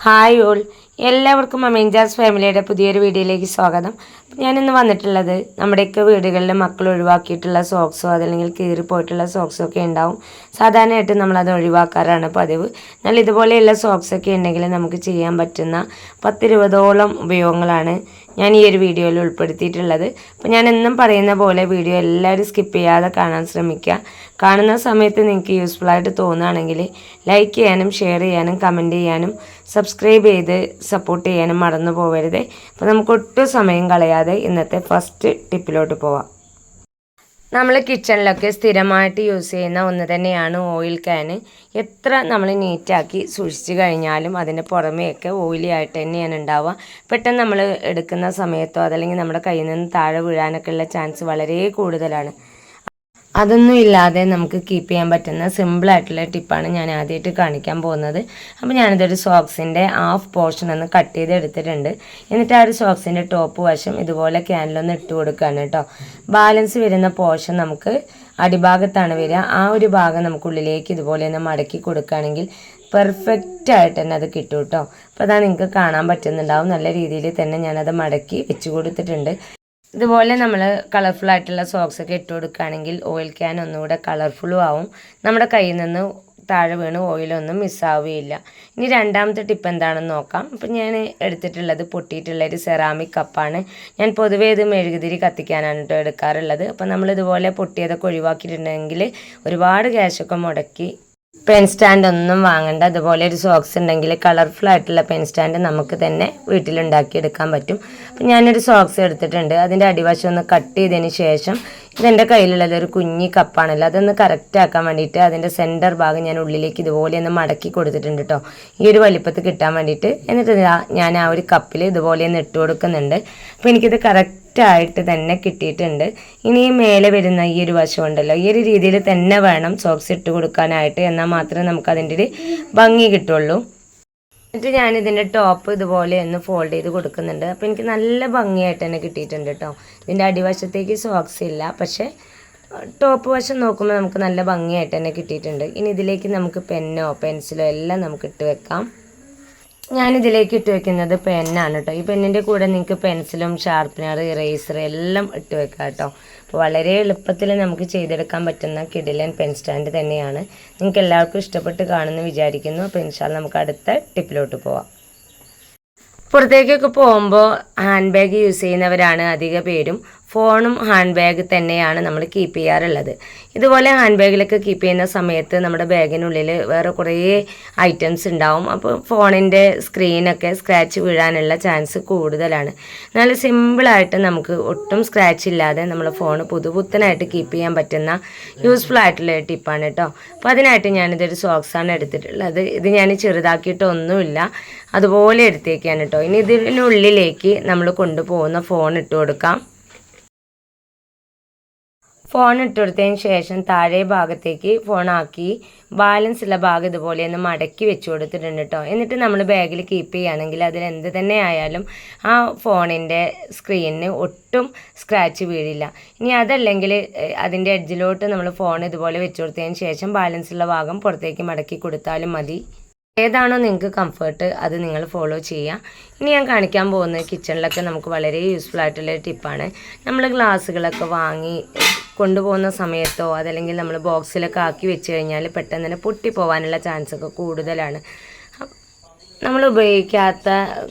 Hi all, എല്ലാവർക്കും അമേഞ്ചാസ് ഫാമിലിയുടെ പുതിയൊരു വീഡിയോയിലേക്ക് സ്വാഗതം. ഞാനിന്ന് വന്നിട്ടുള്ളത് നമ്മുടെയൊക്കെ വീടുകളിൽ മക്കൾ ഒഴിവാക്കിയിട്ടുള്ള സോക്സോ അതല്ലെങ്കിൽ കീറിപ്പോയിട്ടുള്ള സോക്സോ ഒക്കെ ഉണ്ടാവും. സാധാരണയായിട്ട് നമ്മളത് ഒഴിവാക്കാറാണ് പതിവ്. എന്നാൽ ഇതുപോലെയുള്ള സോക്സൊക്കെ ഉണ്ടെങ്കിൽ നമുക്ക് ചെയ്യാൻ പറ്റുന്ന 10-20ഓളം ഉപയോഗങ്ങളാണ് ഞാൻ ഈ ഒരു വീഡിയോയിൽ ഉൾപ്പെടുത്തിയിട്ടുള്ളത്. അപ്പോൾ ഞാൻ എന്നും പറയുന്ന പോലെ വീഡിയോ എല്ലാവരും സ്കിപ്പ് ചെയ്യാതെ കാണാൻ ശ്രമിക്കുക. കാണുന്ന സമയത്ത് നിങ്ങൾക്ക് യൂസ്ഫുൾ ആയിട്ട് തോന്നുകയാണെങ്കിൽ ലൈക്ക് ചെയ്യാനും ഷെയർ ചെയ്യാനും കമൻറ്റ് ചെയ്യാനും സബ്സ്ക്രൈബ് ചെയ്ത് സപ്പോർട്ട് ചെയ്യാനും മറന്നു പോകരുത്. അപ്പോൾ നമുക്ക് ഒട്ടും സമയം കളയാതെ ഇന്നത്തെ ഫസ്റ്റ് ടിപ്പിലോട്ട് പോവാം. നമ്മൾ കിച്ചണിലൊക്കെ സ്ഥിരമായിട്ട് യൂസ് ചെയ്യുന്ന ഒന്ന് തന്നെയാണ് ഓയിൽ ക്യാന്. എത്ര നമ്മൾ നീറ്റാക്കി സൂക്ഷിച്ച് കഴിഞ്ഞാലും അതിൻ്റെ പുറമെയൊക്കെ ഓയിലി ആയിട്ട് തന്നെയാണ് ഉണ്ടാവുക. പെട്ടെന്ന് നമ്മൾ എടുക്കുന്ന സമയത്തോ അതല്ലെങ്കിൽ നമ്മുടെ കയ്യിൽ നിന്ന് താഴെ വീഴാനൊക്കെ ഉള്ള ചാൻസ് വളരെ കൂടുതലാണ്. അതൊന്നും ഇല്ലാതെ നമുക്ക് കീപ്പ് ചെയ്യാൻ പറ്റുന്ന സിമ്പിളായിട്ടുള്ള ടിപ്പാണ് ഞാൻ ആദ്യമായിട്ട് കാണിക്കാൻ പോകുന്നത്. അപ്പോൾ ഞാനിതൊരു സോക്സിൻ്റെ ഹാഫ് പോർഷൻ ഒന്ന് കട്ട് ചെയ്ത് എടുത്തിട്ടുണ്ട്. എന്നിട്ട് ആ ഒരു സോക്സിൻ്റെ ടോപ്പ് വശം ഇതുപോലെ ക്യാനിലൊന്ന് ഇട്ട് കൊടുക്കുകയാണ് കേട്ടോ. ബാലൻസ് വരുന്ന പോർഷൻ നമുക്ക് അടിഭാഗത്താണ് വരിക. ആ ഒരു ഭാഗം നമുക്ക് ഉള്ളിലേക്ക് ഇതുപോലെ ഒന്ന് മടക്കി കൊടുക്കുകയാണെങ്കിൽ പെർഫെക്റ്റായിട്ട് തന്നെ അത് കിട്ടും കേട്ടോ. അപ്പോൾ അതാണ് നിങ്ങൾക്ക് കാണാൻ പറ്റുന്നുണ്ടാവും. നല്ല രീതിയിൽ തന്നെ ഞാനത് മടക്കി വെച്ച് കൊടുത്തിട്ടുണ്ട്. ഇതുപോലെ നമ്മൾ കളർഫുൾ ആയിട്ടുള്ള സോക്സൊക്കെ ഇട്ട് കൊടുക്കുകയാണെങ്കിൽ ഓയിൽ ക്യാൻ ഒന്നുകൂടെ കളർഫുള്ളും ആവും. നമ്മുടെ കയ്യിൽ നിന്ന് താഴെ വീണ് ഓയിലൊന്നും മിസ്സാവുകയില്ല. ഇനി രണ്ടാമത്തെ ടിപ്പ് എന്താണെന്ന് നോക്കാം. അപ്പം ഞാൻ എടുത്തിട്ടുള്ളത് പൊട്ടിയിട്ടുള്ളൊരു സെറാമിക് കപ്പാണ്. ഞാൻ പൊതുവേ ഇത് മെഴുകുതിരി കത്തിക്കാനാണ് കേട്ടോ എടുക്കാറുള്ളത്. അപ്പം നമ്മളിതുപോലെ പൊട്ടിയതൊക്കെ ഒഴിവാക്കിയിട്ടുണ്ടെങ്കിൽ ഒരുപാട് ക്യാഷൊക്കെ മുടക്കി പെൻ സ്റ്റാൻഡ് ഒന്നും വാങ്ങണ്ട. അതുപോലെ ഒരു സോക്സ് ഉണ്ടെങ്കിൽ കളർഫുൾ ആയിട്ടുള്ള പെൻ സ്റ്റാൻഡ് നമുക്ക് തന്നെ വീട്ടിലുണ്ടാക്കി എടുക്കാൻ പറ്റും. അപ്പം ഞാനൊരു സോക്സ് എടുത്തിട്ടുണ്ട്. അതിൻ്റെ അടിവശം ഒന്ന് കട്ട് ചെയ്തതിന് ശേഷം ഇതെൻ്റെ കയ്യിലുള്ളത് ഒരു കുഞ്ഞി കപ്പാണല്ലോ, അതൊന്ന് കറക്റ്റ് ആക്കാൻ വേണ്ടിയിട്ട് അതിൻ്റെ സെൻറ്റർ ഭാഗം ഞാൻ ഉള്ളിലേക്ക് ഇതുപോലെ ഒന്ന് മടക്കി കൊടുത്തിട്ടുണ്ട് കേട്ടോ, ഈ ഒരു വലിപ്പത്തിൽ കിട്ടാൻ വേണ്ടിയിട്ട്. എന്നിട്ട് ഞാൻ ആ ഒരു കപ്പിൽ ഇതുപോലെ ഒന്ന് ഇട്ട് കൊടുക്കുന്നുണ്ട്. അപ്പോൾ എനിക്കിത് കറക്റ്റായിട്ട് തന്നെ കിട്ടിയിട്ടുണ്ട്. ഇനി ഈ മേലെ വരുന്ന ഈ ഒരു വശം ഉണ്ടല്ലോ, ഈ ഒരു രീതിയിൽ തന്നെ വേണം സോക്സ് ഇട്ട് കൊടുക്കാനായിട്ട്. എന്നാൽ മാത്രമേ നമുക്കതിൻ്റെ ഒരു ഭംഗി കിട്ടുള്ളൂ. എന്നിട്ട് ഞാനിതിൻ്റെ ടോപ്പ് ഇതുപോലെ ഒന്ന് ഫോൾഡ് ചെയ്ത് കൊടുക്കുന്നുണ്ട്. അപ്പോൾ എനിക്ക് നല്ല ഭംഗിയായിട്ട് തന്നെ കിട്ടിയിട്ടുണ്ട് കേട്ടോ. ഇതിൻ്റെ അടിവശത്തേക്ക് സോക്സ് ഇല്ല, പക്ഷേ ടോപ്പ് വശം നോക്കുമ്പോൾ നമുക്ക് നല്ല ഭംഗിയായിട്ട് തന്നെ കിട്ടിയിട്ടുണ്ട്. ഇനി ഇതിലേക്ക് നമുക്ക് പെന്നോ പെൻസിലോ എല്ലാം നമുക്ക് ഇട്ട് വെക്കാം. ഞാനിതിലേക്ക് ഇട്ട് വെക്കുന്നത് പെന്നാണ് കേട്ടോ. ഈ പെന്നിൻ്റെ കൂടെ നിങ്ങൾക്ക് പെൻസിലും ഷാർപ്പനർ ഇറേസർ എല്ലാം ഇട്ട് വെക്കാം കേട്ടോ. അപ്പോൾ വളരെ എളുപ്പത്തിൽ നമുക്ക് ചെയ്തെടുക്കാൻ പറ്റുന്ന കിഡിലൻ പെൻ സ്റ്റാൻഡ് തന്നെയാണ്. നിങ്ങൾക്ക് എല്ലാവർക്കും ഇഷ്ടപ്പെട്ട് കാണുമെന്ന് വിചാരിക്കുന്നു. അപ്പോൾ ഇൻഷാല്ലാ നമുക്ക് അടുത്ത ടിപ്പിലോട്ട് പോവാം. പുറത്തേക്കൊക്കെ പോകുമ്പോൾ ഹാൻഡ് ബാഗ് യൂസ് ചെയ്യുന്നവരാണ് അധിക പേരും. ഫോണും ഹാൻഡ് ബാഗ് തന്നെയാണ് നമ്മൾ കീപ്പ് ചെയ്യാറുള്ളത്. ഇതുപോലെ ഹാൻഡ് ബാഗിലൊക്കെ കീപ്പ് ചെയ്യുന്ന സമയത്ത് നമ്മുടെ ബാഗിനുള്ളിൽ വേറെ കുറേ ഐറ്റംസ് ഉണ്ടാവും. അപ്പോൾ ഫോണിൻ്റെ സ്ക്രീനൊക്കെ സ്ക്രാച്ച് വീഴാനുള്ള ചാൻസ് കൂടുതലാണ്. നല്ല സിമ്പിളായിട്ട് നമുക്ക് ഒട്ടും സ്ക്രാച്ച് ഇല്ലാതെ നമ്മുടെ ഫോൺ പുതുപുത്തനായിട്ട് കീപ്പ് ചെയ്യാൻ പറ്റുന്ന യൂസ്ഫുൾ ആയിട്ടുള്ള ടിപ്പാണ് കേട്ടോ. അപ്പോൾ അതിനായിട്ട് ഞാനിതൊരു സോക്സാണ് എടുത്തിട്ടുള്ളത്. ഇത് ഞാൻ ചെറുതാക്കിയിട്ടൊന്നുമില്ല, അതുപോലെ എടുത്തേക്കാണ് കേട്ടോ. ഇനി ഇതിനുള്ളിലേക്ക് നമ്മൾ കൊണ്ടുപോകുന്ന ഫോൺ ഇട്ട് കൊടുക്കാം. ഫോൺ ഇട്ട് കൊടുത്തതിന് ശേഷം താഴെ ഭാഗത്തേക്ക് ഫോണാക്കി ബാലൻസ് ഉള്ള ഭാഗം ഇതുപോലെ ഒന്ന് മടക്കി വെച്ച് കൊടുത്തിട്ടുണ്ട് കേട്ടോ. എന്നിട്ട് നമ്മൾ ബാഗിൽ കീപ്പ് ചെയ്യുകയാണെങ്കിൽ അതിൽ എന്ത് തന്നെ ആയാലും ആ ഫോണിൻ്റെ സ്ക്രീനിന് ഒട്ടും സ്ക്രാച്ച് വീഴില്ല. ഇനി അതല്ലെങ്കിൽ അതിൻ്റെ എഡ്ജിലോട്ട് നമ്മൾ ഫോൺ ഇതുപോലെ വെച്ച് കൊടുത്തതിന് ശേഷം ബാലൻസ് ഉള്ള ഭാഗം പുറത്തേക്ക് മടക്കി കൊടുത്താലും മതി. ഏതാണോ നിങ്ങൾക്ക് കംഫർട്ട് അത് നിങ്ങൾ ഫോളോ ചെയ്യുക. ഇനി ഞാൻ കാണിക്കാൻ പോകുന്നത് കിച്ചണിലൊക്കെ നമുക്ക് വളരെ യൂസ്ഫുൾ ആയിട്ടുള്ള ടിപ്പാണ്. നമ്മൾ ഗ്ലാസ്സുകളൊക്കെ വാങ്ങി കൊണ്ടുപോകുന്ന സമയത്തോ അതല്ലെങ്കിൽ നമ്മൾ ബോക്സിലൊക്കെ ആക്കി വെച്ച് കഴിഞ്ഞാൽ പെട്ടെന്ന് തന്നെ പൊട്ടിപ്പോവാനുള്ള ചാൻസൊക്കെ കൂടുതലാണ്. നമ്മൾ ഉപയോഗിക്കാത്ത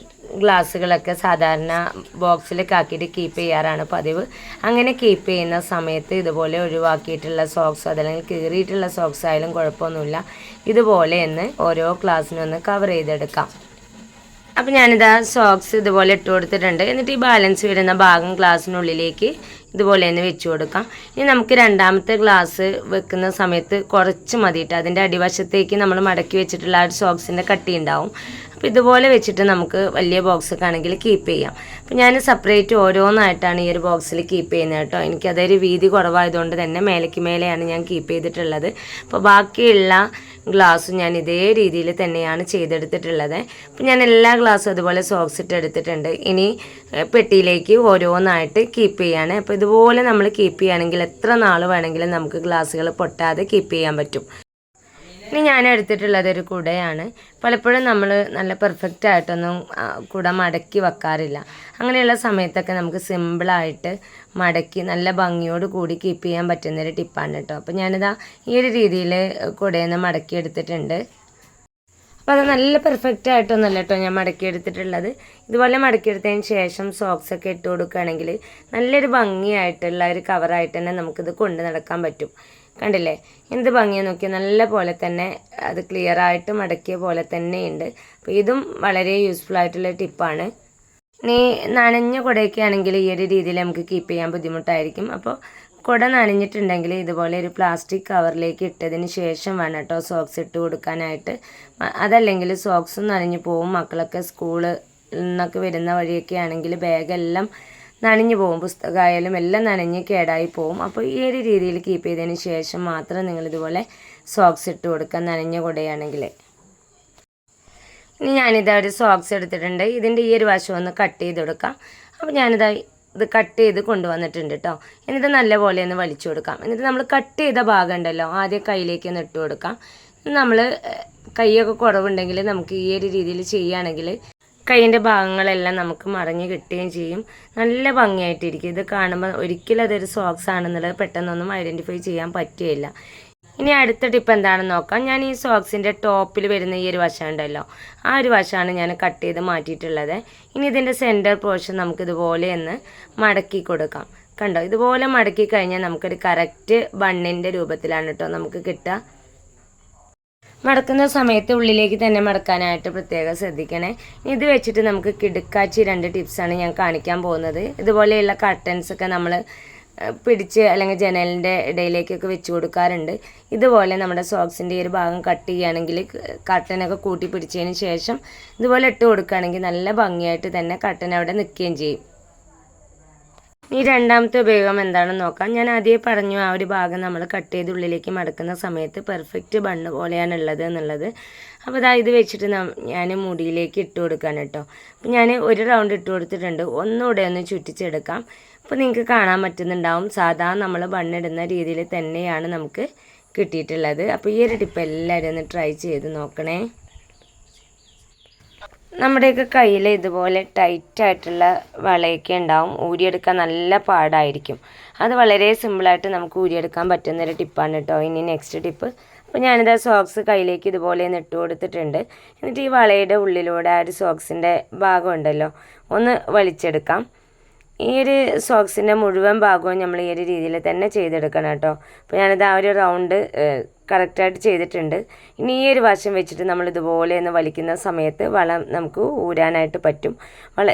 ഗ്ലാസ്സുകളൊക്കെ സാധാരണ ബോക്സിലൊക്കെ ആക്കിയിട്ട് കീപ്പ് ചെയ്യാറാണ് പതിവ്. അങ്ങനെ കീപ്പ് ചെയ്യുന്ന സമയത്ത് ഇതുപോലെ ഒഴിവാക്കിയിട്ടുള്ള സോക്സ് അതല്ലെങ്കിൽ കീറിയിട്ടുള്ള സോക്സ് ആയാലും കുഴപ്പമൊന്നുമില്ല. ഇതുപോലെ ഒന്ന് ഓരോ ഗ്ലാസ്സിനൊന്ന് കവർ ചെയ്തെടുക്കാം. അപ്പോൾ ഞാനിതാ സോക്സ് ഇതുപോലെ ഇട്ട് കൊടുത്തിട്ടുണ്ട്. എന്നിട്ട് ഈ ബാലൻസ് വരുന്ന ഭാഗം ഗ്ലാസ്സിനുള്ളിലേക്ക് ഇതുപോലെ തന്നെ വെച്ച് കൊടുക്കാം. ഇനി നമുക്ക് രണ്ടാമത്തെ ഗ്ലാസ് വെക്കുന്ന സമയത്ത് കുറച്ച് മതിയിട്ട് അതിൻ്റെ അടിവശത്തേക്ക് നമ്മൾ മടക്കി വെച്ചിട്ടുള്ള ആ ഒരു സോക്സിൻ്റെ കട്ടി ഉണ്ടാവും. അപ്പോൾ ഇതുപോലെ വെച്ചിട്ട് നമുക്ക് വലിയ ബോക്സൊക്കെ ആണെങ്കിൽ കീപ്പ് ചെയ്യാം. അപ്പോൾ ഞാൻ സെപ്പറേറ്റ് ഓരോന്നായിട്ടാണ് ഈ ഒരു ബോക്സിൽ കീപ്പ് ചെയ്യുന്നത് കേട്ടോ. എനിക്കതൊരു വീതി കുറവായതുകൊണ്ട് തന്നെ മേലേക്ക് മേലെയാണ് ഞാൻ കീപ്പ് ചെയ്തിട്ടുള്ളത്. അപ്പോൾ ബാക്കിയുള്ള ഗ്ലാസ്സും ഞാൻ ഇതേ രീതിയിൽ തന്നെയാണ് ചെയ്തെടുത്തിട്ടുള്ളത്. അപ്പോൾ ഞാൻ എല്ലാ ഗ്ലാസ്സും അതുപോലെ സോക്സ് ഇട്ട് എടുത്തിട്ടുണ്ട്. ഇനി പെട്ടിയിലേക്ക് ഓരോന്നായിട്ട് കീപ്പ് ചെയ്യാണ്. അപ്പോൾ ഇതുപോലെ നമ്മൾ കീപ്പ് ചെയ്യുകയാണെങ്കിൽ എത്ര നാൾ വേണമെങ്കിലും നമുക്ക് ഗ്ലാസ്സുകൾ പൊട്ടാതെ കീപ്പ് ചെയ്യാൻ പറ്റും. ഇനി ഞാൻ എടുത്തിട്ടുള്ളത് ഒരു കുടയാണ്. പലപ്പോഴും നമ്മൾ നല്ല പെർഫെക്റ്റ് ആയിട്ടൊന്നും കുട മടക്കി വെക്കാറില്ല. അങ്ങനെയുള്ള സമയത്തൊക്കെ നമുക്ക് സിമ്പിളായിട്ട് മടക്കി നല്ല ഭംഗിയോട് കൂടി കീപ്പ് ചെയ്യാൻ പറ്റുന്നൊരു ടിപ്പാണ് കേട്ടോ. അപ്പോൾ ഞാനിതാ ഈ ഒരു രീതിയിൽ കുടയിൽ നിന്ന് മടക്കി എടുത്തിട്ടുണ്ട്. അപ്പോൾ അത് നല്ല പെർഫെക്റ്റ് ആയിട്ടൊന്നുമല്ല കേട്ടോ ഞാൻ മടക്കിയെടുത്തിട്ടുള്ളത്. ഇതുപോലെ മടക്കിയെടുത്തതിന് ശേഷം സോക്സൊക്കെ ഇട്ട് കൊടുക്കുകയാണെങ്കിൽ നല്ലൊരു ഭംഗിയായിട്ടുള്ള ഒരു കവറായിട്ട് തന്നെ നമുക്കിത് കൊണ്ട് നടക്കാൻ പറ്റും. കണ്ടില്ലേ എന്ത് ഭംഗിയെന്ന് നോക്കിയാൽ നല്ല പോലെ തന്നെ അത് ക്ലിയറായിട്ട് മടക്കിയ പോലെ തന്നെയുണ്ട്. അപ്പോൾ ഇതും വളരെ യൂസ്ഫുൾ ആയിട്ടുള്ള ടിപ്പാണ്. ഇനി നനഞ്ഞ കുടയൊക്കെ ആണെങ്കിൽ ഈ ഒരു രീതിയിൽ നമുക്ക് കീപ്പ് ചെയ്യാൻ ബുദ്ധിമുട്ടായിരിക്കും. അപ്പോൾ കുട നനഞ്ഞിട്ടുണ്ടെങ്കിൽ ഇതുപോലെ ഒരു പ്ലാസ്റ്റിക് കവറിലേക്ക് ഇട്ടതിന് ശേഷം വേണം കേട്ടോ സോക്സ് ഇട്ട് കൊടുക്കാനായിട്ട്. അതല്ലെങ്കിൽ സോക്സും നനഞ്ഞു പോവും. മക്കളൊക്കെ സ്കൂളിൽ നിന്നൊക്കെ വരുന്ന വഴിയൊക്കെ ആണെങ്കിൽ ബാഗെല്ലാം നനഞ്ഞു പോകും, പുസ്തകമായാലും എല്ലാം നനഞ്ഞ് കേടായി പോവും. അപ്പോൾ ഈ ഒരു രീതിയിൽ കീപ്പ് ചെയ്തതിന് ശേഷം മാത്രം നിങ്ങളിതുപോലെ സോക്സ് ഇട്ട് കൊടുക്കുക നനഞ്ഞ കുടയാണെങ്കിൽ. ഇനി ഞാനിതാ ഒരു സോക്സ് എടുത്തിട്ടുണ്ട്. ഇതിൻ്റെ ഈ ഒരു വശം ഒന്ന് കട്ട് ചെയ്ത് കൊടുക്കാം. അപ്പോൾ ഞാനിതാ ഇത് കട്ട് ചെയ്ത് കൊണ്ടുവന്നിട്ടുണ്ട് കേട്ടോ. എന്നിട്ട് നല്ലപോലെ ഒന്ന് വലിച്ചു കൊടുക്കാം. എന്നിട്ട് നമ്മൾ കട്ട് ചെയ്ത ഭാഗം ഉണ്ടല്ലോ ആദ്യം കയ്യിലേക്ക് ഒന്ന് ഇട്ട് കൊടുക്കാം. നമ്മൾ കൈയൊക്കെ കുറവുണ്ടെങ്കിൽ നമുക്ക് ഈ ഒരു രീതിയിൽ ചെയ്യുകയാണെങ്കിൽ കൈയിൻ്റെ ഭാഗങ്ങളെല്ലാം നമുക്ക് മറിഞ്ഞ് കിട്ടുകയും ചെയ്യും. നല്ല ഭംഗിയായിട്ടിരിക്കും. ഇത് കാണുമ്പോൾ ഒരിക്കലും അതൊരു സോക്സ് ആണെന്നുള്ളത് പെട്ടെന്നൊന്നും ഐഡൻറ്റിഫൈ ചെയ്യാൻ പറ്റുകയില്ല. ഇനി അടുത്ത ടിപ്പ് എന്താണെന്ന് നോക്കാം. ഞാൻ ഈ സോക്സിൻ്റെ ടോപ്പിൽ വരുന്ന ഈ ഒരു വശം ഉണ്ടല്ലോ ആ ഒരു വശമാണ് ഞാൻ കട്ട് ചെയ്ത് മാറ്റിയിട്ടുള്ളത്. ഇനി ഇതിൻ്റെ സെൻറ്റർ പോർഷൻ നമുക്കിതുപോലെ ഒന്ന് മടക്കി കൊടുക്കാം. കണ്ടോ ഇതുപോലെ മടക്കി കഴിഞ്ഞാൽ നമുക്കൊരു കറക്റ്റ് ബണ്ണിൻ്റെ രൂപത്തിലാണ് കേട്ടോ നമുക്ക് കിട്ടുക. മടക്കുന്ന സമയത്ത് ഉള്ളിലേക്ക് തന്നെ മടക്കാനായിട്ട് പ്രത്യേകം ശ്രദ്ധിക്കണേ. ഇത് വെച്ചിട്ട് നമുക്ക് കിടുക്കാച്ചി 2 ടിപ്സാണ് ഞാൻ കാണിക്കാൻ പോകുന്നത്. ഇതുപോലെയുള്ള കർട്ടൻസൊക്കെ നമ്മൾ പിടിച്ച് അല്ലെങ്കിൽ ജനലിൻ്റെ ഇടയിലേക്കൊക്കെ വെച്ച് കൊടുക്കാറുണ്ട്. ഇതുപോലെ നമ്മുടെ സോക്സിൻ്റെ ഈ ഒരു ഭാഗം കട്ട് ചെയ്യുകയാണെങ്കിൽ കർട്ടനൊക്കെ കൂട്ടി പിടിച്ചതിന് ശേഷം ഇതുപോലെ ഇട്ട് കൊടുക്കുകയാണെങ്കിൽ നല്ല ഭംഗിയായിട്ട് തന്നെ കർട്ടൻ അവിടെ നിൽക്കുകയും ചെയ്യും. ഈ രണ്ടാമത്തെ ഉപയോഗം എന്താണെന്ന് നോക്കാം. ഞാൻ ആദ്യമേ പറഞ്ഞു ആ ഒരു ഭാഗം നമ്മൾ കട്ട് ചെയ്ത് ഉള്ളിലേക്ക് മടക്കുന്ന സമയത്ത് പെർഫെക്റ്റ് ബണ്ണ് പോലെയാണ് ഉള്ളത് എന്നുള്ളത്. അപ്പോൾ ഇത് വെച്ചിട്ട് ഞാൻ മുടിയിലേക്ക് ഇട്ട് കൊടുക്കാൻ കേട്ടോ. അപ്പോൾ ഞാൻ ഒരു റൗണ്ട് ഇട്ട് കൊടുത്തിട്ടുണ്ട്. ഒന്നുകൂടെ ഒന്ന് ചുറ്റിച്ചെടുക്കാം. അപ്പോൾ നിങ്ങൾക്ക് കാണാൻ പറ്റുന്നുണ്ടാവും സാധാരണ നമ്മൾ ബണ്ണിടുന്ന രീതിയിൽ തന്നെയാണ് നമുക്ക് കിട്ടിയിട്ടുള്ളത്. അപ്പോൾ ഈ ഒരു ടിപ്പ് എല്ലാവരും ഒന്ന് ട്രൈ ചെയ്ത് നോക്കണേ. നമ്മുടെയൊക്കെ കയ്യിൽ ഇതുപോലെ ടൈറ്റായിട്ടുള്ള വളയൊക്കെ ഉണ്ടാവും. ഊരിയെടുക്കാൻ നല്ല പാടായിരിക്കും. അത് വളരെ സിമ്പിളായിട്ട് നമുക്ക് ഊരിയെടുക്കാൻ പറ്റുന്നൊരു ടിപ്പാണ് കേട്ടോ. ഇനി നെക്സ്റ്റ് ടിപ്പ്. അപ്പോൾ ഞാനിതാ സോക്സ് കയ്യിലേക്ക് ഇതുപോലെ ഒന്ന് ഇട്ട് കൊടുത്തിട്ടുണ്ട്. എന്നിട്ട് ഈ വളയുടെ ഉള്ളിലൂടെ ആ ഒരു സോക്സിൻ്റെ ഭാഗം ഉണ്ടല്ലോ ഒന്ന് വലിച്ചെടുക്കാം. ഈ ഒരു സോക്സിൻ്റെ മുഴുവൻ ഭാഗവും നമ്മൾ ഈ ഒരു രീതിയിൽ തന്നെ ചെയ്തെടുക്കണം കേട്ടോ. അപ്പോൾ ഞാനിത് ആ ഒരു റൗണ്ട് കറക്റ്റായിട്ട് ചെയ്തിട്ടുണ്ട്. ഇനി ഈ ഒരു വശം വെച്ചിട്ട് നമ്മൾ ഇതുപോലെ ഒന്ന് വലിക്കുന്ന സമയത്ത് വള നമുക്ക് ഊരാനായിട്ട് പറ്റും.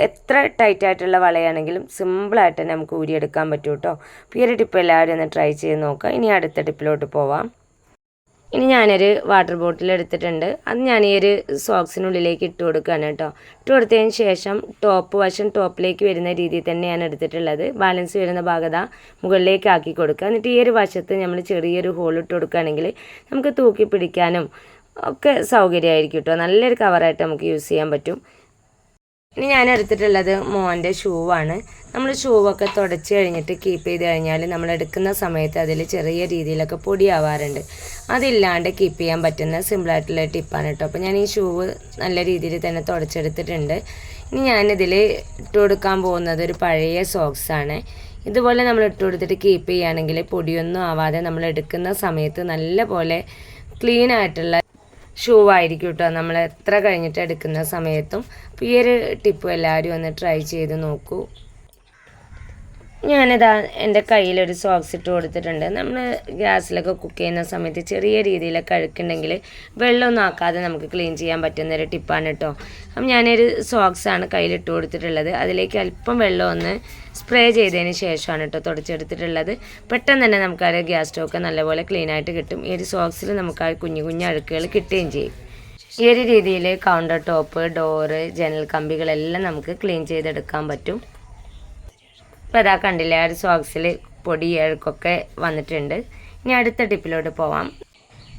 എത്ര ടൈറ്റായിട്ടുള്ള വളയാണെങ്കിലും സിമ്പിളായിട്ട് തന്നെ നമുക്ക് ഊരിയെടുക്കാൻ പറ്റും കേട്ടോ. അപ്പോൾ ഈ ഒരു ടിപ്പ് എല്ലാവരും ഒന്ന് ട്രൈ ചെയ്ത് നോക്കുക. ഇനി അടുത്ത ടിപ്പിലോട്ട് പോവാം. ഇനി ഞാനൊരു വാട്ടർ ബോട്ടിൽ എടുത്തിട്ടുണ്ട്. അത് ഞാൻ ഈ ഒരു സോക്സിനുള്ളിലേക്ക് ഇട്ട് കൊടുക്കുകയാണ് കേട്ടോ. ഇട്ട് കൊടുത്തതിന് ശേഷം ടോപ്പിലേക്ക് വരുന്ന രീതിയിൽ തന്നെയാണ് എടുത്തിട്ടുള്ളത്. ബാലൻസ് വരുന്ന ഭാഗത മുകളിലേക്ക് ആക്കി കൊടുക്കുക. എന്നിട്ട് ഈ ഒരു വശത്ത് നമ്മൾ ചെറിയൊരു ഹോൾ ഇട്ട് കൊടുക്കുകയാണെങ്കിൽ നമുക്ക് തൂക്കി പിടിക്കാനും ഒക്കെ സൗകര്യമായിരിക്കും കേട്ടോ. നല്ലൊരു കവറായിട്ട് നമുക്ക് യൂസ് ചെയ്യാൻ പറ്റും. ഇനി ഞാൻ എടുത്തിട്ടുള്ളത് മോൻ്റെ ഷൂ ആണ്. നമ്മൾ ഷൂവൊക്കെ തുടച്ച് കഴിഞ്ഞിട്ട് കീപ്പ് ചെയ്ത് കഴിഞ്ഞാൽ നമ്മൾ എടുക്കുന്ന സമയത്ത് അതിൽ ചെറിയ രീതിയിലൊക്കെ പൊടിയാവാറുണ്ട്. അതില്ലാണ്ട് കീപ്പ് ചെയ്യാൻ പറ്റുന്ന സിമ്പിളായിട്ടുള്ള ടിപ്പാണ് കേട്ടോ. അപ്പോൾ ഞാൻ ഈ ഷൂവ് നല്ല രീതിയിൽ തന്നെ തുടച്ചെടുത്തിട്ടുണ്ട്. ഇനി ഞാനിതിൽ ഇട്ട് കൊടുക്കാൻ പോകുന്നത് ഒരു പഴയ സോക്സാണ്. ഇതുപോലെ നമ്മൾ ഇട്ട് കൊടുത്തിട്ട് കീപ്പ് ചെയ്യുകയാണെങ്കിൽ പൊടിയൊന്നും ആവാതെ നമ്മൾ എടുക്കുന്ന സമയത്ത് നല്ല പോലെ ക്ലീൻ ആയിട്ടുള്ള ഷൂ ആയിരിക്കും കേട്ടോ നമ്മൾ എത്ര കഴിഞ്ഞിട്ട് എടുക്കുന്ന സമയത്തും. അപ്പോൾ ഈ ഒരു ടിപ്പ് എല്ലാവരും ഒന്ന് ട്രൈ ചെയ്ത് നോക്കൂ. ഞാനിതാ എൻ്റെ കയ്യിലൊരു സോക്സ് ഇട്ട് കൊടുത്തിട്ടുണ്ട്. നമ്മൾ ഗ്യാസിലൊക്കെ കുക്ക് ചെയ്യുന്ന സമയത്ത് ചെറിയ രീതിയിലൊക്കെ അഴുക്കുണ്ടെങ്കിൽ വെള്ളമൊന്നും ആക്കാതെ നമുക്ക് ക്ലീൻ ചെയ്യാൻ പറ്റുന്നൊരു ടിപ്പാണ് കേട്ടോ. അപ്പം ഞാനൊരു സോക്സാണ് കയ്യിലിട്ട് കൊടുത്തിട്ടുള്ളത്. അതിലേക്ക് അല്പം വെള്ളം ഒന്ന് സ്പ്രേ ചെയ്തതിന് ശേഷമാണ് കേട്ടോ തുടച്ചെടുത്തിട്ടുള്ളത്. പെട്ടെന്ന് തന്നെ നമുക്ക് ആ ഗ്യാസ് സ്റ്റോവൊക്കെ നല്ലപോലെ ക്ലീനായിട്ട് കിട്ടും. ഈ ഒരു സോക്സിൽ നമുക്ക് ആ കുഞ്ഞു കുഞ്ഞു അഴുക്കുകൾ കിട്ടുകയും ചെയ്യും. ഈ ഒരു രീതിയിൽ കൗണ്ടർ ടോപ്പ്, ഡോറ്, ജനൽ കമ്പികളെല്ലാം നമുക്ക് ക്ലീൻ ചെയ്തെടുക്കാൻ പറ്റും. ഇപ്പോൾ അതാ കണ്ടില്ലേ, ആ ഒരു സോക്സിൽ പൊടി അഴുക്കൊക്കെ വന്നിട്ടുണ്ട്. ഇനി അടുത്ത ടിപ്പിലോട്ട് പോവാം.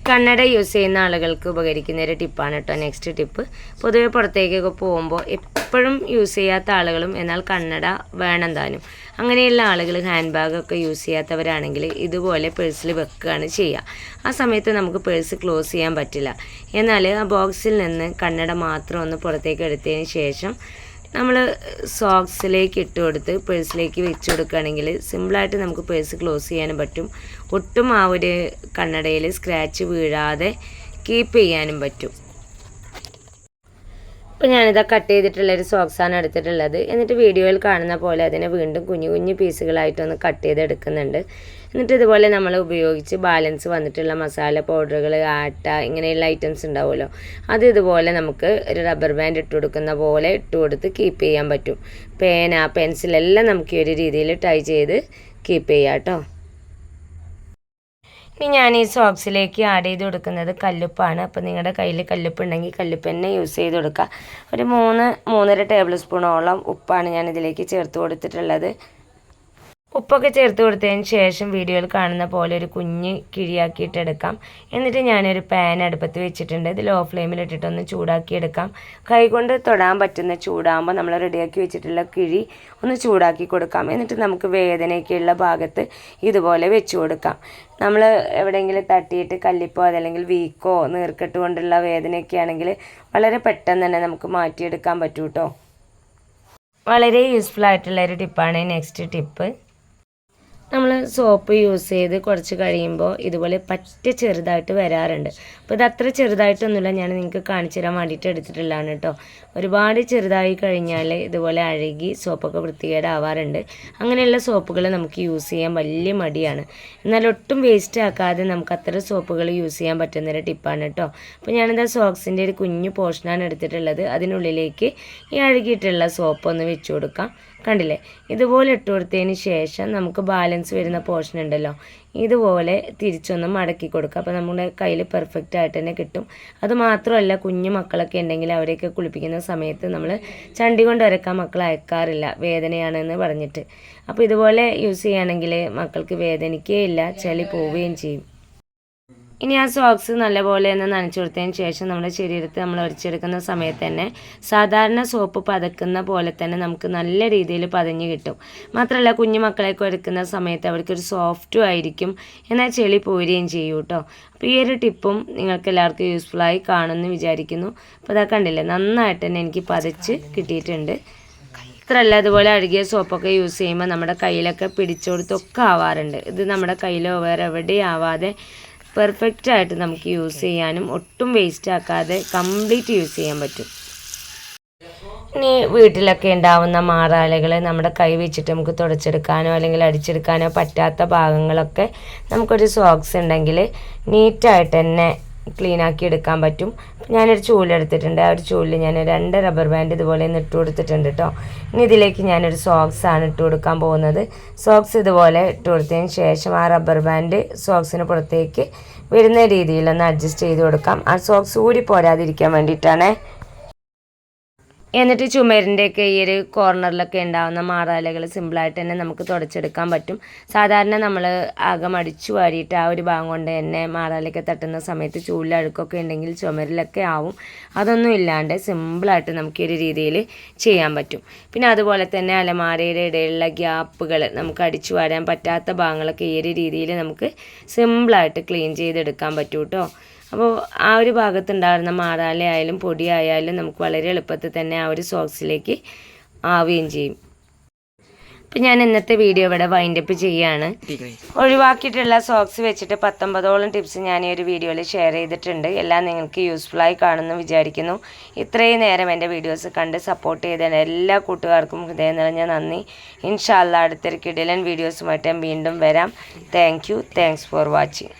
കണ്ണട യൂസ് ചെയ്യുന്ന ആളുകൾക്ക് ഉപകരിക്കുന്ന ഒരു ടിപ്പാണ് കേട്ടോ നെക്സ്റ്റ് ടിപ്പ്. പൊതുവെ പുറത്തേക്കൊക്കെ പോകുമ്പോൾ എപ്പോഴും യൂസ് ചെയ്യാത്ത ആളുകളും എന്നാൽ കണ്ണട വേണം താനും അങ്ങനെയുള്ള ആളുകൾ ഹാൻഡ് ബാഗൊക്കെ യൂസ് ചെയ്യാത്തവരാണെങ്കിൽ ഇതുപോലെ പേഴ്സിൽ വെക്കുകയാണ് ചെയ്യുക. ആ സമയത്ത് നമുക്ക് പേഴ്സ് ക്ലോസ് ചെയ്യാൻ പറ്റില്ല. എന്നാൽ ആ ബോക്സിൽ നിന്ന് കണ്ണട മാത്രം ഒന്ന് പുറത്തേക്ക് എടുത്തതിന് ശേഷം നമ്മൾ സോക്സിലേക്ക് ഇട്ട് കൊടുത്ത് പേഴ്സിലേക്ക് വെച്ച് കൊടുക്കുകയാണെങ്കിൽ സിമ്പിളായിട്ട് നമുക്ക് പേഴ്സ് ക്ലോസ് ചെയ്യാനും പറ്റും. ഒട്ടും ആ ഒരു കണ്ണടയിൽ സ്ക്രാച്ച് വീഴാതെ കീപ്പ് ചെയ്യാനും പറ്റും. ഇപ്പോൾ ഞാനിതാ കട്ട് ചെയ്തിട്ടുള്ളൊരു സോക്സാണ് എടുത്തിട്ടുള്ളത്. എന്നിട്ട് വീഡിയോയിൽ കാണുന്ന പോലെ അതിനെ വീണ്ടും കുഞ്ഞു കുഞ്ഞു പീസുകളായിട്ടൊന്ന് കട്ട് ചെയ്തെടുക്കുന്നുണ്ട്. എന്നിട്ട് ഇതുപോലെ നമ്മൾ ഉപയോഗിച്ച് ബാലൻസ് വന്നിട്ടുള്ള മസാല പൗഡറുകൾ, ആട്ട, ഇങ്ങനെയുള്ള ഐറ്റംസ് ഉണ്ടാവുമല്ലോ, അത് ഇതുപോലെ നമുക്ക് ഒരു റബ്ബർ ബാൻഡ് ഇട്ട് കൊടുക്കുന്ന പോലെ ഇട്ട് കൊടുത്ത് കീപ്പ് ചെയ്യാൻ പറ്റും. പേന, പെൻസിലെല്ലാം നമുക്ക് ഈ ഒരു രീതിയിൽ ടൈ ചെയ്ത് കീപ്പ് ചെയ്യാം കേട്ടോ. ഇനി ഞാൻ ഈ സോക്സിലേക്ക് ആഡ് ചെയ്ത് കൊടുക്കുന്നത് കല്ലുപ്പാണ്. അപ്പോൾ നിങ്ങളുടെ കയ്യിൽ കല്ലുപ്പ് ഉണ്ടെങ്കിൽ കല്ലുപ്പ് തന്നെ യൂസ് ചെയ്ത് കൊടുക്കുക. ഒരു 3-3.5 ടേബിൾ സ്പൂണോളം ഉപ്പാണ് ഞാൻ ഇതിലേക്ക് ചേർത്ത് കൊടുത്തിട്ടുള്ളത്. ഉപ്പൊക്കെ ചേർത്ത് കൊടുത്തതിന് ശേഷം വീഡിയോയിൽ കാണുന്ന പോലെ ഒരു കുഞ്ഞ് കിഴിയാക്കിയിട്ട് എടുക്കാം. എന്നിട്ട് ഞാനൊരു പാൻ അടുപ്പത്ത് വെച്ചിട്ടുണ്ട്. ഇത് ലോ ഫ്ലെയിമിൽ ഇട്ടിട്ടൊന്ന് ചൂടാക്കി എടുക്കാം. കൈകൊണ്ട് തൊടാൻ പറ്റുന്ന ചൂടാകുമ്പോൾ നമ്മൾ റെഡിയാക്കി വെച്ചിട്ടുള്ള കിഴി ഒന്ന് ചൂടാക്കി കൊടുക്കാം. എന്നിട്ട് നമുക്ക് വേദനയൊക്കെയുള്ള ഭാഗത്ത് ഇതുപോലെ വെച്ച് കൊടുക്കാം. നമ്മൾ എവിടെയെങ്കിലും തട്ടിയിട്ട് കല്ലിപ്പോ അതല്ലെങ്കിൽ വീക്കോ നീർക്കെട്ട് കൊണ്ടുള്ള വേദനയൊക്കെ ആണെങ്കിൽ വളരെ പെട്ടെന്ന് തന്നെ നമുക്ക് മാറ്റിയെടുക്കാൻ പറ്റൂ കേട്ടോ. വളരെ യൂസ്ഫുൾ ആയിട്ടുള്ളൊരു ടിപ്പാണ് നെക്സ്റ്റ് ടിപ്പ്. നമ്മൾ സോപ്പ് യൂസ് ചെയ്ത് കുറച്ച് കഴിയുമ്പോൾ ഇതുപോലെ പറ്റ ചെറുതായിട്ട് വരാറുണ്ട്. അപ്പോൾ ഇത് അത്ര ചെറുതായിട്ടൊന്നുമില്ല, ഞാൻ നിങ്ങൾക്ക് കാണിച്ചു തരാൻ വേണ്ടിയിട്ട് എടുത്തിട്ടുള്ളതാണ് കേട്ടോ. ഒരുപാട് ചെറുതായി കഴിഞ്ഞാൽ ഇതുപോലെ അഴുകി സോപ്പൊക്കെ വൃത്തികേടാവാറുണ്ട്. അങ്ങനെയുള്ള സോപ്പുകൾ നമുക്ക് യൂസ് ചെയ്യാൻ വലിയ മടിയാണ്. എന്നാൽ ഒട്ടും വേസ്റ്റ് ആക്കാതെ നമുക്ക് അത്തരം സോപ്പുകൾ യൂസ് ചെയ്യാൻ പറ്റുന്നൊരു ടിപ്പാണ് കേട്ടോ. അപ്പോൾ ഞാനിതാ സോക്സിൻ്റെ ഒരു കുഞ്ഞു പോർഷനാണ് എടുത്തിട്ടുള്ളത്. അതിനുള്ളിലേക്ക് ഈ അഴുകിയിട്ടുള്ള സോപ്പ് ഒന്ന് വെച്ച് കൊടുക്കാം. കണ്ടില്ലേ, ഇതുപോലെ ഇട്ട് കൊടുത്തതിന് ശേഷം നമുക്ക് ബാലൻസ് വരുന്ന പോർഷൻ ഉണ്ടല്ലോ, ഇതുപോലെ തിരിച്ചൊന്ന് മടക്കി കൊടുക്കുക. അപ്പോൾ നമ്മുടെ കയ്യിൽ പെർഫെക്റ്റ് ആയിട്ട് തന്നെ കിട്ടും. അതുമാത്രമല്ല, കുഞ്ഞു മക്കളൊക്കെ ഉണ്ടെങ്കിൽ അവരെയൊക്കെ കുളിപ്പിക്കുന്ന സമയത്ത് നമ്മൾ ചണ്ടി കൊണ്ട് ഉരക്കാൻ മക്കൾ അയക്കാറില്ല, വേദനയാണെന്ന് പറഞ്ഞിട്ട്. അപ്പോൾ ഇതുപോലെ യൂസ് ചെയ്യുകയാണെങ്കിൽ മക്കൾക്ക് വേദനിക്കുകയില്ല, ചളി പോവുകയും ചെയ്യും. ഇനി ആ സോക്സ് നല്ലപോലെ ഒന്ന് നനച്ചു കൊടുത്തതിന് ശേഷം നമ്മുടെ ശരീരത്തിൽ നമ്മൾ ഒരച്ചെടുക്കുന്ന സമയത്ത് തന്നെ സാധാരണ സോപ്പ് പതക്കുന്ന പോലെ തന്നെ നമുക്ക് നല്ല രീതിയിൽ പതഞ്ഞ് കിട്ടും. മാത്രമല്ല, കുഞ്ഞു മക്കളെയൊക്കെ ഒരുക്കുന്ന സമയത്ത് അവർക്കൊരു സോഫ്റ്റും ആയിരിക്കും, എന്നാൽ ചെളി പോരുകയും ചെയ്യും കേട്ടോ. അപ്പോൾ ഈ ഒരു ടിപ്പും നിങ്ങൾക്ക് എല്ലാവർക്കും യൂസ്ഫുള്ളായി കാണുമെന്ന് വിചാരിക്കുന്നു. അപ്പോൾ അതാ കണ്ടില്ലേ, നന്നായിട്ട് തന്നെ എനിക്ക് പതച്ച് കിട്ടിയിട്ടുണ്ട്. അത്രയല്ല, അതുപോലെ അഴുകിയ സോപ്പൊക്കെ യൂസ് ചെയ്യുമ്പോൾ നമ്മുടെ കയ്യിലൊക്കെ പിടിച്ചെടുത്തൊക്കെ ആവാറുണ്ട്. ഇത് നമ്മുടെ കയ്യിലോ വേറെ എവിടെയും ആവാതെ പെർഫെക്റ്റ് ആയിട്ട് നമുക്ക് യൂസ് ചെയ്യാനും ഒട്ടും വേസ്റ്റ് ആക്കാതെ കംപ്ലീറ്റ് യൂസ് ചെയ്യാൻ പറ്റും. ഇനി വീട്ടിലൊക്കെ ഉണ്ടാവുന്ന മാറാലകൾ നമ്മുടെ കൈ വെച്ചിട്ട് നമുക്ക് തുടച്ചെടുക്കാനോ അല്ലെങ്കിൽ അടിച്ചെടുക്കാനോ പറ്റാത്ത ഭാഗങ്ങളൊക്കെ നമുക്കൊരു സോക്സ് ഉണ്ടെങ്കിൽ നീറ്റായിട്ട് തന്നെ ക്ലീൻ ആക്കി എടുക്കാൻ പറ്റും. ഞാനൊരു ചൂലെടുത്തിട്ടുണ്ട്. ആ ഒരു ചൂലിൽ ഞാൻ 2 റബ്ബർ ബാൻഡ് ഇതുപോലെ ഒന്ന് ഇട്ട് കൊടുത്തിട്ടുണ്ട് കേട്ടോ. ഇനി ഇതിലേക്ക് ഞാനൊരു സോക്സാണ് ഇട്ട് കൊടുക്കാൻ പോകുന്നത്. സോക്സ് ഇതുപോലെ ഇട്ട് കൊടുത്തതിന് ശേഷം ആ റബ്ബർ ബാൻഡ് സോക്സിന് പുറത്തേക്ക് വരുന്ന രീതിയിലൊന്ന് അഡ്ജസ്റ്റ് ചെയ്ത് കൊടുക്കാം. ആ സോക്സ് ഊരി പോരാതിരിക്കാൻ വേണ്ടിയിട്ടാണ്. എന്നിട്ട് ചുമരിൻ്റെയൊക്കെ ഈ ഒരു കോർണറിലൊക്കെ ഉണ്ടാകുന്ന മാറാലകൾ സിമ്പിളായിട്ട് തന്നെ നമുക്ക് തുടച്ചെടുക്കാൻ പറ്റും. സാധാരണ നമ്മൾ അകം അടിച്ചു വാരിയിട്ട് ആ ഒരു ഭാഗം കൊണ്ട് തന്നെ മാറാലൊക്കെ തട്ടുന്ന സമയത്ത് ചൂലിൽ അഴുക്കൊക്കെ ഉണ്ടെങ്കിൽ ചുമരിലൊക്കെ ആവും. അതൊന്നും ഇല്ലാണ്ട് സിമ്പിളായിട്ട് നമുക്ക് ഈ ഒരു രീതിയിൽ ചെയ്യാൻ പറ്റും. പിന്നെ അതുപോലെ തന്നെ അലമാരയുടെ ഇടയിലുള്ള ഗ്യാപ്പുകൾ നമുക്ക് അടിച്ചു വാരാൻ പറ്റാത്ത ഭാഗങ്ങളൊക്കെ ഈ ഒരു രീതിയിൽ നമുക്ക് സിമ്പിളായിട്ട് ക്ലീൻ ചെയ്തെടുക്കാൻ പറ്റും കേട്ടോ. അപ്പോൾ ആ ഒരു ഭാഗത്തുണ്ടാകുന്ന മാറാലയായാലും പൊടിയായാലും നമുക്ക് വളരെ എളുപ്പത്തിൽ തന്നെ ആ ഒരു സോക്സിലേക്ക് ആവുകയും ചെയ്യും. അപ്പം ഞാൻ ഇന്നത്തെ വീഡിയോ ഇവിടെ വൈൻഡപ്പ് ചെയ്യുകയാണ്. ഒഴിവാക്കിയിട്ടുള്ള സോക്സ് വെച്ചിട്ട് 19ഓളം ടിപ്സ് ഞാൻ ഈ ഒരു വീഡിയോയിൽ ഷെയർ ചെയ്തിട്ടുണ്ട്. എല്ലാം നിങ്ങൾക്ക് യൂസ്ഫുള്ളായി കാണുമെന്ന് വിചാരിക്കുന്നു. ഇത്രയും നേരം എൻ്റെ വീഡിയോസ് കണ്ട് സപ്പോർട്ട് ചെയ്ത എല്ലാ കൂട്ടുകാർക്കും ഹൃദയം നിറഞ്ഞ നന്ദി. ഇൻഷാ അല്ലാഹ് അടുത്തൊരു കിടിലൻ വീഡിയോസുമായിട്ട് വീണ്ടും വരാം. Thanks for watching.